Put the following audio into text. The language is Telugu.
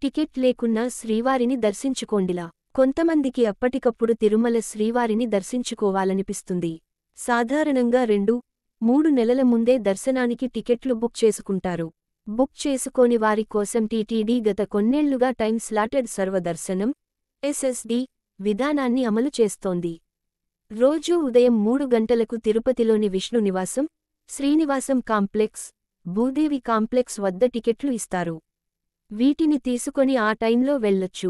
టికెట్ లేకున్నా శ్రీవారిని దర్శించుకోండిలా. కొంతమందికి అప్పటికప్పుడు తిరుమల శ్రీవారిని దర్శించుకోవాలనిపిస్తుంది. సాధారణంగా 2-3 నెలల ముందే దర్శనానికి టికెట్లు బుక్ చేసుకుంటారు. బుక్ చేసుకోని వారి కోసం టీటీడీ గత కొన్నేళ్లుగా టైమ్ స్లాటెడ్ సర్వదర్శనం (SSD) విధానాన్ని అమలు చేస్తోంది. రోజూ ఉదయం 3 గంటలకు తిరుపతిలోని విష్ణు నివాసం, శ్రీనివాసం కాంప్లెక్స్, భూదేవి కాంప్లెక్స్ వద్ద టికెట్లు ఇస్తారు. వీటిని తీసుకొని ఆ టైంలో వెళ్లొచ్చు.